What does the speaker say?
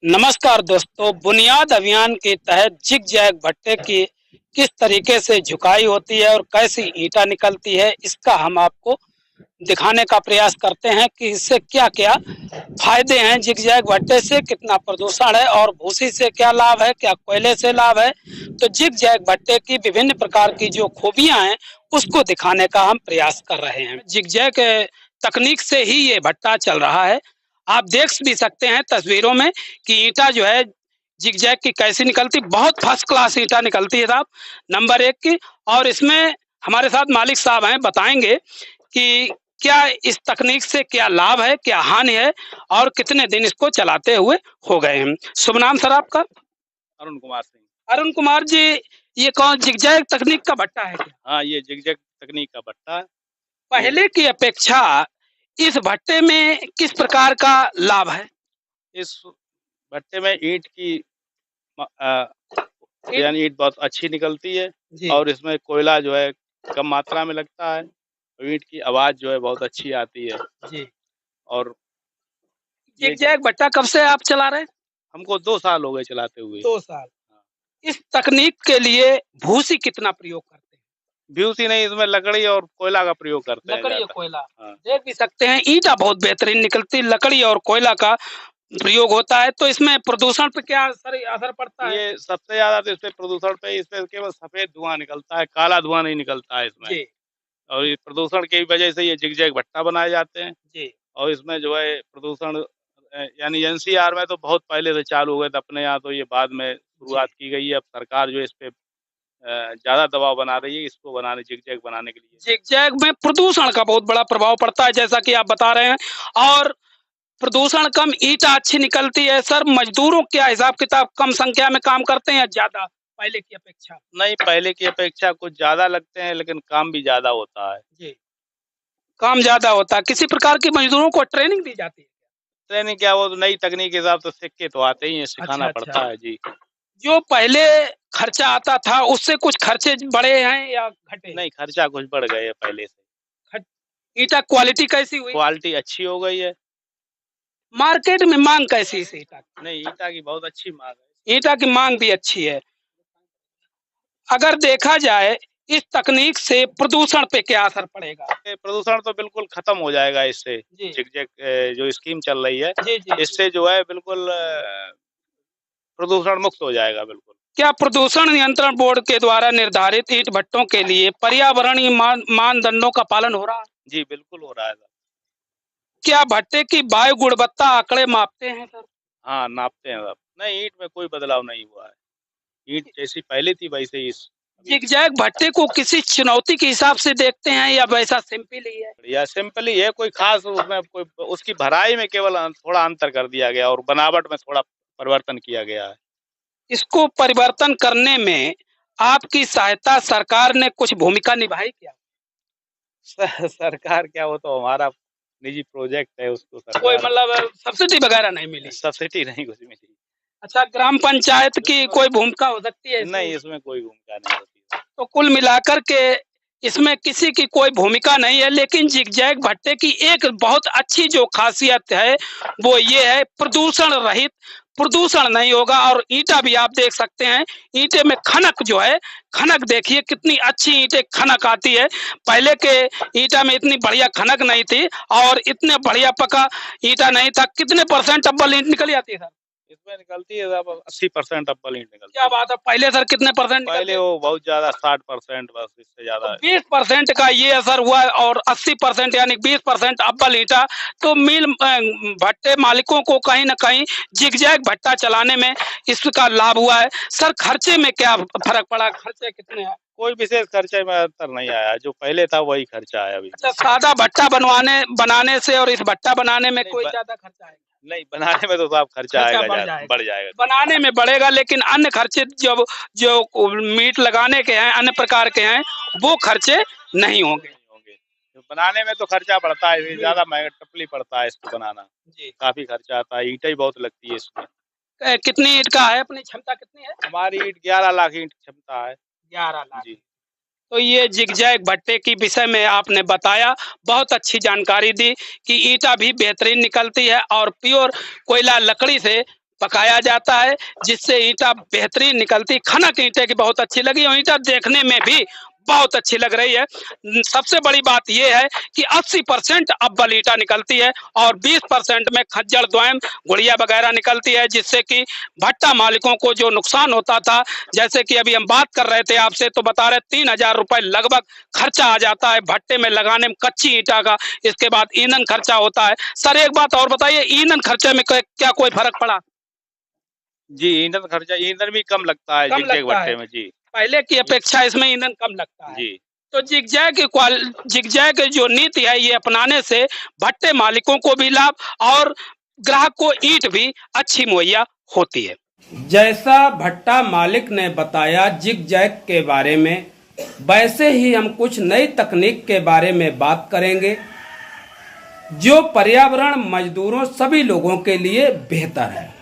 नमस्कार दोस्तों, बुनियाद अभियान के तहत जिग-जैग भट्टे की किस तरीके से झुकाई होती है और कैसी ईंटा निकलती है, इसका हम आपको दिखाने का प्रयास करते हैं कि इससे क्या-क्या फायदे हैं। जिग-जैग भट्टे से कितना प्रदूषण है और भूसी से क्या लाभ है, क्या कोयले से लाभ है। तो जिग-जैग भट्टे की विभिन्न प्रकार की जो खूबियां हैं, उसको दिखाने का हम प्रयास कर रहे हैं। जिग-जैग तकनीक से ही ये भट्टा चल रहा है। आप देख भी सकते हैं तस्वीरों में कि ईंटा जो है जिग-जैग की कैसी निकलती, बहुत फर्स्ट क्लास ईंटा निकलती है साहब, नंबर 1 की। और इसमें हमारे साथ मालिक साहब हैं, बताएँगे कि क्या इस तकनीक से क्या लाभ है, क्या हानि है और कितने दिन इसको चलाते हुए हो गए हैं। शुभ नाम सर आपका? अरुण कुमार सिंह। अरुण कुमार जी, ये कौन जिग-जैग तकनीक का भट्टा है क्या? हाँ, ये जिगजैग तकनीक का भट्टा है। पहले की अपेक्षा इस भट्टे में किस प्रकार का लाभ है? इस भट्टे में ईंट की ईंट यानी ईंट बहुत अच्छी निकलती है जी। और इसमें कोयला जो है कम मात्रा में लगता है। और ईंट की आवाज़ जो है बहुत अच्छी आती है जी। और ये जिग-जैग भट्टा कब से आप चला रहे हैं? हमको 2 साल हो गए चलाते हुए। 2 साल। हाँ, इस तकनीक के लिए भूसी कितना प्रयोग करते हैं? भूसी नहीं, इसमें लकड़ी और कोयला का प्रयोग करते हैं लकड़ी और ज़्यादा। कोयला। हाँ, देख भी सकते हैं ईंटा बहुत बेहतरीन निकलती, लकड़ी और कोयला का प्रयोग होता है। तो इसमें प्रदूषण पे क्या सर असर पड़ता है? ये सबसे ज़्यादा तो इससे प्रदूषण पे इससे केवल सफ़ेद धुआँ निकलता है, काला धुआँ नहीं निकलता है इसमें। जी, और ये प्रदूषण की वजह से ये जिगजैग भट्टा बनाए जाते हैं। जी, और इसमें जो है प्रदूषण यानी एनसीआर में तो बहुत पहले से चालू हो गए थे, अपने यहाँ तो ये बाद में जी। शुरुआत की गई है। अब सरकार जो है इस पे ज़्यादा दबाव बना रही है इसको बनाने जिगजैग बनाने के लिए। जिग-जैग में प्रदूषण का बहुत बड़ा प्रभाव पड़ता है जैसा कि आप बता रहे हैं और प्रदूषण कम, ईंट अच्छी निकलती है। सर मज़दूरों क्या हिसाब-किताब कम संख्या में काम करते हैं या ज़्यादा पहले की अपेक्षा? नहीं, पहले की अपेक्षा कुछ ज़्यादा लगते हैं लेकिन काम भी ज़्यादा होता है। जी, काम ज़्यादा होता है। किसी प्रकार की मज़दूरों को ट्रेनिंग दी जाती है? ट्रेनिंग क्या, वो तो नई तकनीक के हिसाब से सीख के तो आते ही हैं, अच्छा, सिखाना अच्छा। पड़ता है। जी। जो पहले खर्चा आता था उससे कुछ खर्चे बढ़े हैं या घटे? नहीं, खर्चा कुछ बढ़ गए है पहले से। खट ईंटा क्वालिटी कैसी हुई? क्वालिटी अच्छी हो गई है। मार्केट में माँग कैसी है इस ईंटा की? नहीं, ईंटा की बहुत अच्छी माँग है। ईंटा की माँग भी अच्छी है। अगर देखा जाए इस तकनीक से प्रदूषण पे क्या असर पड़ेगा? ये प्रदूषण तो बिल्कुल खत्म हो जाएगा इससे। जी। जिगजैग जो स्कीम चल रही है, जी, जी, जी। इससे जो है बिल्कुल प्रदूषण मुक्त हो जाएगा बिल्कुल। क्या प्रदूषण नियंत्रण बोर्ड के द्वारा निर्धारित ईंट भट्टों के लिए पर्यावरणीय मानदंडों का पालन हो रहा है? जी, बिल्कुल हो रहा है सर। क्या भट्टे की वायु गुणवत्ता आंकड़े मापते हैं सर? हाँ, नापते हैं सब। नहीं, ईंट में कोई बदलाव नहीं हुआ है। ईंट जैसी पहले थी वैसे ही अभी जिगजैग भट्टे को किसी चुनौती के हिसाब से देखते हैं या वैसा सिंपल ही है? या सिंपल ही है, कोई ख़ास उसमें कोई उसकी भराई में केवल थोड़ा अंतर कर दिया गया और बनावट में थोड़ा परिवर्तन किया गया है। इसको परिवर्तन करने में आपकी सहायता सरकार ने कुछ भूमिका निभाई क्या? सरकार क्या, वो तो हमारा निजी प्रोजेक्ट है, उसको कोई सरकार मतलब सब्सिडी वगैरह नहीं मिली? सब्सिडी नहीं कुछ मिली। अच्छा, ग्राम पंचायत की कोई भूमिका हो सकती है इसमें? नहीं, इसमें कोई भूमिका नहीं होती। तो कुल मिलाकर के इसमें किसी की कोई भूमिका नहीं है, लेकिन जिगजैग भट्टे की एक बहुत अच्छी जो खासियत है, वो ये है प्रदूषण रहित, प्रदूषण नहीं होगा और ईंटा भी आप देख सकते हैं, ईंटे में खनक जो है, खनक देखिए कितनी अच्छी ईंटें खनक आती है। पहले के ईंटा में इतनी बढ़िया खनक नहीं थी और इतने बढ़िया पका ईंटा नहीं था। कितने परसेंट अव्वल ईंट निकल जाती है सर? इसमें निकलती है अब 80% अव्वल ईंट निकलती क्या है। बात है! पहले सर कितने परसेंट निकलते पहले थे? वो बहुत ज़्यादा 60% बस, इससे तो ज़्यादा 20% का ये असर हुआ और 80% यानी 20% अव्वल ईंटा। तो मिल भट्टे मालिकों को कहीं न कहीं जिगजैग भट्टा चलाने में इसका लाभ हुआ है। सर खर्चे में क्या फ़र्क पड़ा? खर्चे कितने हैं? कोई विशेष खर्चे में अंतर नहीं आया, जो पहले था वही खर्चा है अभी। अच्छा, सादा भट्टा बनाने से और इस भट्टा बनाने में नहीं कोई ब ज़्यादा खर्चा आएगा? नहीं, बनाने में तो साहब खर्चा खर्चा आएगा, बढ़ ज़्यादा जाएगा। बढ़ जाएगा। बनाने में बढ़ेगा लेकिन अन्य खर्चे जब जो मीट लगाने के हैं, अन्य प्रकार के हैं, वो खर्चे नहीं होंगे। नहीं होंगे। तो बनाने में तो खर्चा बढ़ता है, ये जी, ज़्यादा महँगा टपली पड़ता है इसको बनाना। जी। काफ़ी खर्चा आता है, ईंटें ही बहुत लगती है इसमें। कितनी ईंट का है? अपनी क्षमता कितनी है? हमारी ईंट 11 लाख ईंट क्षमता है। 11 लाख। जी। तो ये जिगजैग भट्टे की विषय में आपने बताया, बहुत अच्छी जानकारी दी कि ईंटा भी बेहतरीन निकलती है और प्योर कोयला लकड़ी से पकाया जाता है, जिससे ईंटा बेहतरीन निकलती। खनक ईंटे की बहुत अच्छी लगी और ईंटा देखने में भी बहुत अच्छी लग रही है। सबसे बड़ी बात यह है कि 80% अव्वल ईंटा निकलती है और 20% में खज्जर द्वैम गुड़िया वगैरह निकलती है, जिससे कि भट्टा मालिकों को जो नुकसान होता था, जैसे कि अभी हम बात कर रहे थे आपसे, तो बता रहे 3,000 रुपए लगभग खर्चा आ जाता है भट्टे में लगाने में कच्ची ईंटा का। इसके बाद ईंधन खर्चा होता है। सर एक बात और बताइए, ईंधन खर्चे में क्या कोई फर्क पड़ा? जी, ईंधन खर्चा, ईंधन भी कम लगता है कम जिग-जैग लगता है भट्टे में। जी, पहले की अपेक्षा, इसमें ईंधन कम लगता है। जी। तो जिगजैग की जो नीति है, ये अपनाने से भट्टे मालिकों को भी लाभ और ग्राहक को ईंट भी अच्छी मुहैया होती है। जैसा भट्टा मालिक ने बताया जिगजैग के बारे में, वैसे ही हम कुछ नई तकनीक के बारे में बात करेंगे जो पर्यावरण, मजदूरों, सभी लोगों के लिए बेहतर है।